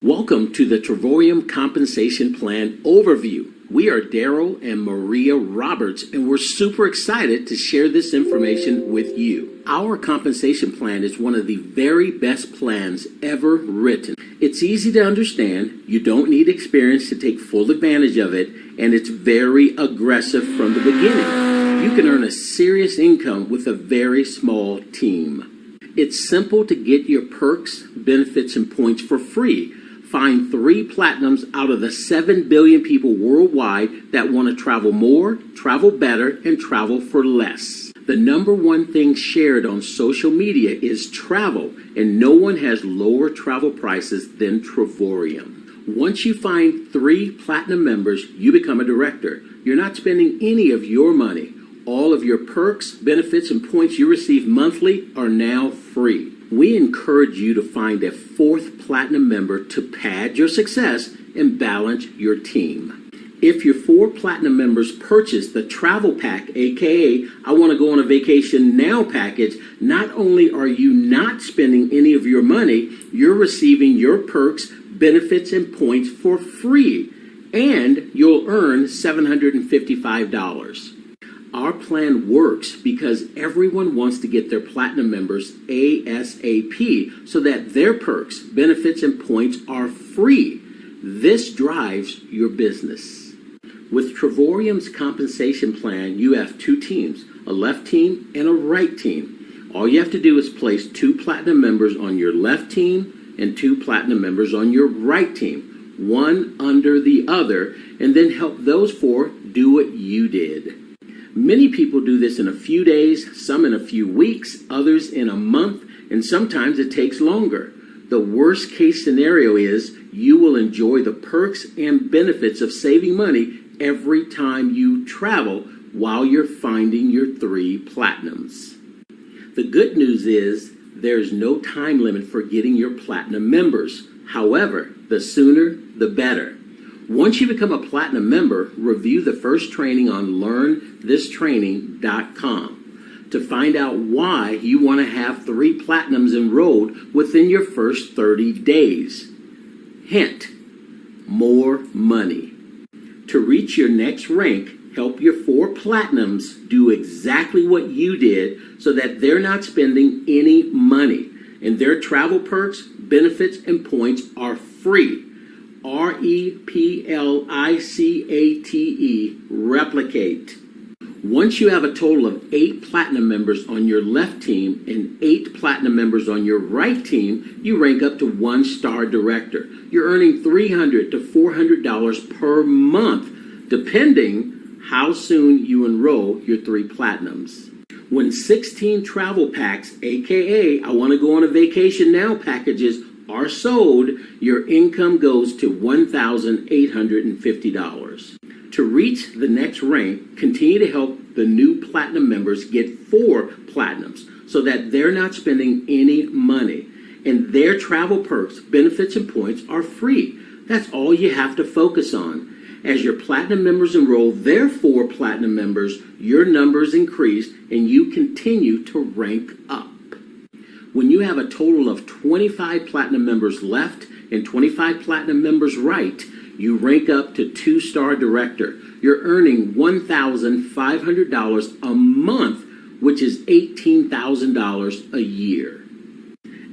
Welcome to the Travorium Compensation Plan overview. We are Daryl and Maria Roberts, and we're super excited to share this information with you. Our compensation plan is one of the very best plans ever written. It's easy to understand, you don't need experience to take full advantage of it, and it's very aggressive from the beginning. You can earn a serious income with a very small team. It's simple to get your perks, benefits, and points for free. Find 3 platinums out of the 7 billion people worldwide that want to travel more, travel better, and travel for less. The number one thing shared on social media is travel, and no one has lower travel prices than Travorium. Once you find 3 platinum members, you become a director. You're not spending any of your money. All of your perks, benefits, and points you receive monthly are now free. We encourage you to find a 4th platinum member to pad your success and balance your team. If your 4 platinum members purchase the travel pack, aka I want to go on a vacation now package, not only are you not spending any of your money, you're receiving your perks, benefits, and points for free, and you'll earn $755. Our plan works because everyone wants to get their platinum members ASAP so that their perks, benefits, and points are free. This drives your business. With Travorium's compensation plan, you have 2 teams, a left team and a right team. All you have to do is place 2 platinum members on your left team and 2 platinum members on your right team, one under the other, and then help those 4 do what you did. Many people do this in a few days, some in a few weeks, others in a month, and sometimes it takes longer. The worst case scenario is you will enjoy the perks and benefits of saving money every time you travel while you're finding your 3 platinums. The good news is there's no time limit for getting your platinum members. However, the sooner, the better. Once you become a platinum member, review the first training on learnthistraining.com to find out why you want to have 3 platinums enrolled within your first 30 days. Hint, more money. To reach your next rank, help your 4 platinums do exactly what you did so that they're not spending any money, and their travel perks, benefits, and points are free. REPLICATE, replicate. Once you have a total of 8 platinum members on your left team and 8 platinum members on your right team, you rank up to 1-star director. You're earning $300 to $400 per month, depending how soon you enroll your 3 platinums. When 16 travel packs, aka I want to go on a vacation now packages, are sold, your income goes to $1,850. To reach the next rank, continue to help the new platinum members get 4 platinums so that they're not spending any money, and their travel perks, benefits, and points are free. That's all you have to focus on. As your platinum members enroll their 4 platinum members, your numbers increase and you continue to rank up. When you have a total of 25 platinum members left and 25 platinum members right, you rank up to 2-star director. You're earning $1,500 a month, which is $18,000 a year.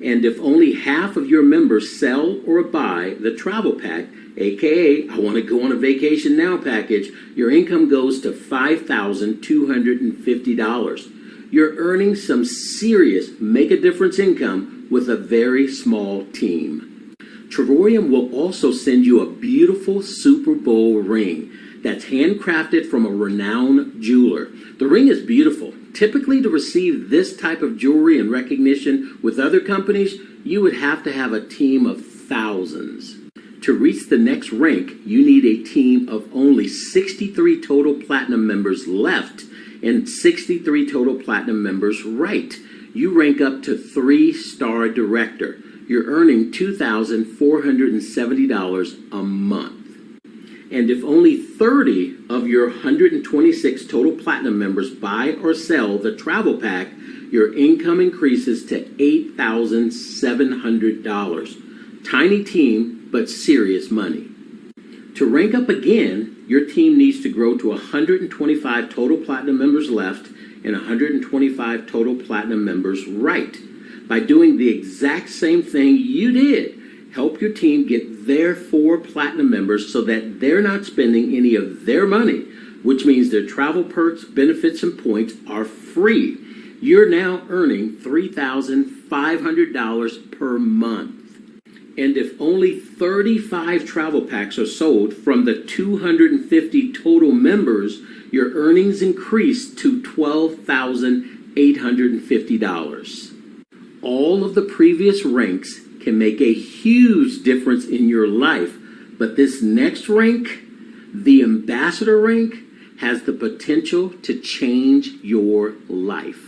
And if only half of your members sell or buy the travel pack, aka I want to go on a vacation now package, your income goes to $5,250. You're earning some serious make-a-difference income with a very small team. Travorium will also send you a beautiful Super Bowl ring that's handcrafted from a renowned jeweler. The ring is beautiful. Typically, to receive this type of jewelry and recognition with other companies, you would have to have a team of thousands. To reach the next rank, you need a team of only 63 total platinum members left and 63 total platinum members right. You rank up to 3-star director. You're earning $2,470 a month. And if only 30 of your 126 total platinum members buy or sell the travel pack, your income increases to $8,700. Tiny team, but serious money. To rank up again, your team needs to grow to 125 total platinum members left and 125 total platinum members right. By doing the exact same thing you did, help your team get their 4 platinum members so that they're not spending any of their money, which means their travel perks, benefits, and points are free. You're now earning $3,500 per month. And if only 35 travel packs are sold from the 250 total members, your earnings increase to $12,850. All of the previous ranks can make a huge difference in your life, but this next rank, the ambassador rank, has the potential to change your life.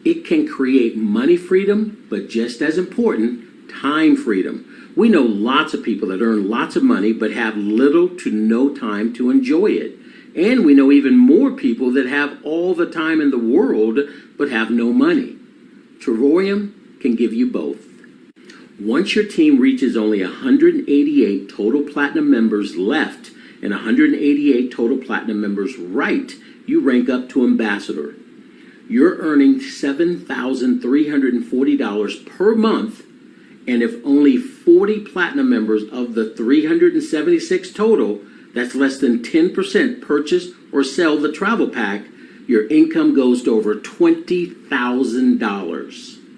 It can create money freedom, but just as important, time freedom. We know lots of people that earn lots of money but have little to no time to enjoy it. And we know even more people that have all the time in the world but have no money. Travorium can give you both. Once your team reaches only 188 total platinum members left and 188 total platinum members right, you rank up to ambassador. You're earning $7,340 per month, and if only 40 platinum members of the 376 total, that's less than 10%, purchase or sell the travel pack, your income goes to over $20,000.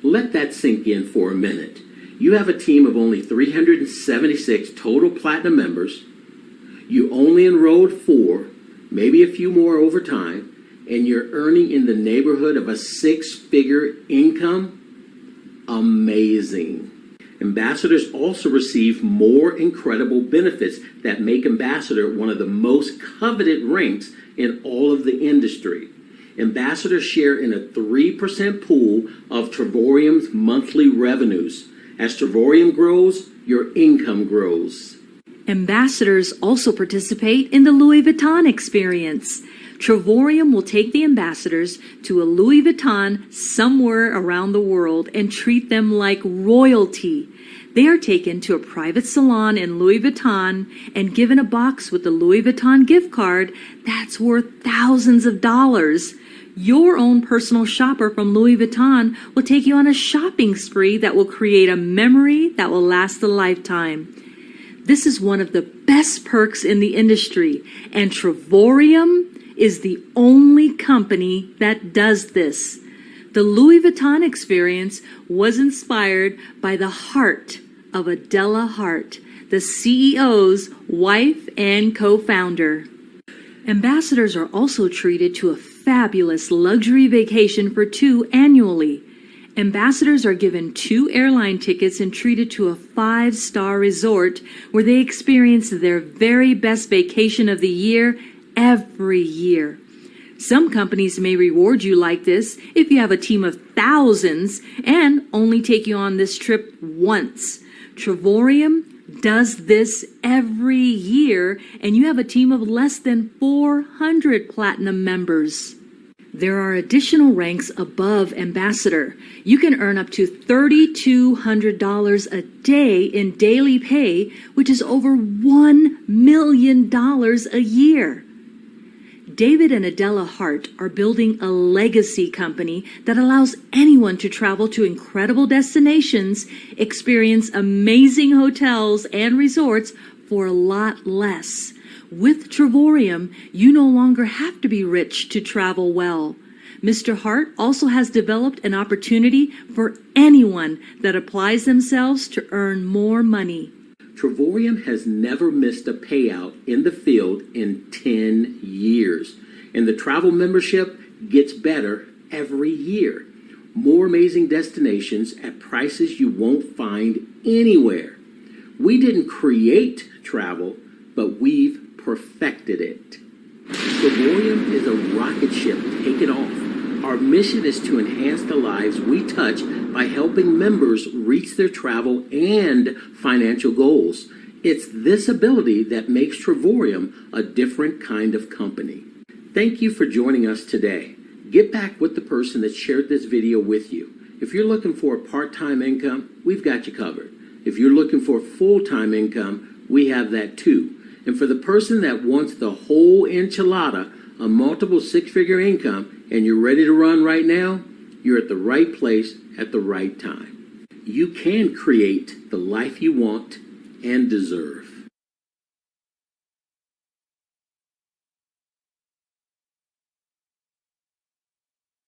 Let that sink in for a minute. You have a team of only 376 total platinum members. You only enrolled 4, maybe a few more over time, and you're earning in the neighborhood of a 6-figure income. Amazing. Ambassadors also receive more incredible benefits that make ambassador one of the most coveted ranks in all of the industry. Ambassadors share in a 3% pool of Travorium's monthly revenues. As Travorium grows, your income grows. Ambassadors also participate in the Louis Vuitton experience. Travorium will take the ambassadors to a Louis Vuitton somewhere around the world and treat them like royalty. They are taken to a private salon in Louis Vuitton and given a box with the Louis Vuitton gift card that's worth thousands of dollars. Your own personal shopper from Louis Vuitton will take you on a shopping spree that will create a memory that will last a lifetime. This is one of the best perks in the industry, and Travorium is the only company that does this. The Louis Vuitton experience was inspired by the heart of Adela Hart, the CEO's wife and co-founder. Ambassadors are also treated to a fabulous luxury vacation for 2 annually. Ambassadors are given 2 airline tickets and treated to a 5-star resort where they experience their very best vacation of the year every year. Some companies may reward you like this if you have a team of thousands and only take you on this trip once. Travorium does this every year, and you have a team of less than 400 platinum members. There are additional ranks above ambassador. You can earn up to $3,200 a day in daily pay, which is over $1 million a year. David and Adela Hart are building a legacy company that allows anyone to travel to incredible destinations, experience amazing hotels and resorts for a lot less. With Travorium, you no longer have to be rich to travel well. Mr. Hart also has developed an opportunity for anyone that applies themselves to earn more money. Travorium has never missed a payout in the field in 10 years, and the travel membership gets better every year. More amazing destinations at prices you won't find anywhere. We didn't create travel, but we've perfected it. Travorium is a rocket ship taking off. Our mission is to enhance the lives we touch by helping members reach their travel and financial goals. It's this ability that makes Travorium a different kind of company. Thank you for joining us today. Get back with the person that shared this video with you. If you're looking for a part-time income, we've got you covered. If you're looking for full-time income, we have that too. And for the person that wants the whole enchilada, a multiple six-figure income, and you're ready to run right now, you're at the right place at the right time. You can create the life you want and deserve.